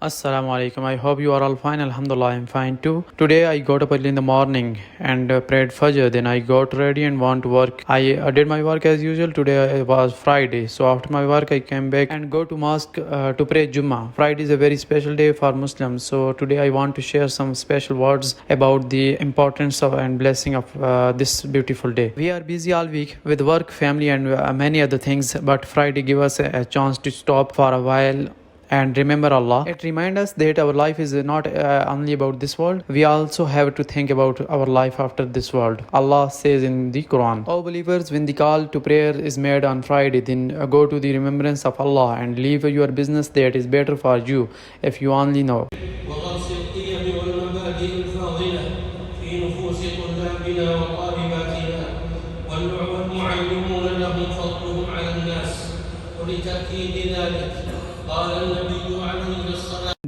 Assalamu alaikum. I hope you are all fine. Alhamdulillah, I'm fine too. Today I got up early in the morning and prayed Fajr. Then I got ready and went to work. I did my work as usual. Today was Friday. So after my work, I came back and go to mosque to pray Jumu'ah. Friday is a very special day for Muslims. So today I want to share some special words about the importance of and blessing of this beautiful day. We are busy all week with work, family, and many other things. But Friday give us a chance to stop for a while and remember Allah. It reminds us that our life is not only about this world. We also have to think about our life after this world. Allah says in the Quran, "O believers, when the call to prayer is made on Friday, then go to the remembrance of Allah and leave your business that is better for you if you only know."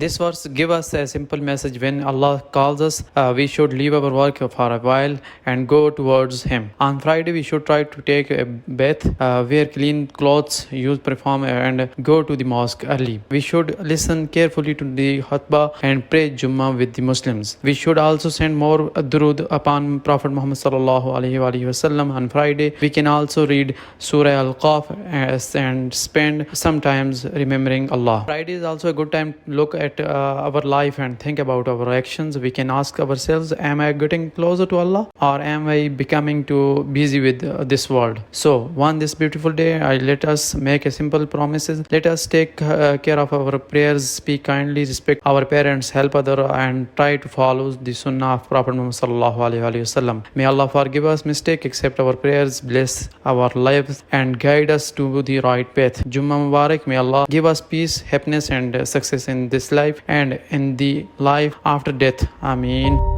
This verse gives us a simple message. When Allah calls us, we should leave our work for a while and go towards Him. On Friday, we should try to take a bath, wear clean clothes, use perfume, and go to the mosque early. We should listen carefully to the khutbah and pray Jummah with the Muslims. We should also send more durood upon Prophet Muhammad sallallahu alaihi wasallam on Friday. We can also read Surah Al-Kahf and spend some times remembering Allah. Friday is also a good time to look at our life and think about our actions. We can ask ourselves, am I getting closer to Allah or am I becoming too busy with this world? So on this beautiful day, let us make a simple promises. Let us take care of our prayers, speak kindly, respect our parents, help others, and try to follow the Sunnah of Prophet Muhammad sallallahu alaihi wasallam. May Allah forgive us mistake, accept our prayers, bless our lives, and guide us to the right path. Jummah Mubarak. May Allah give us peace, happiness, and success in this life and in the life after death. Ameen.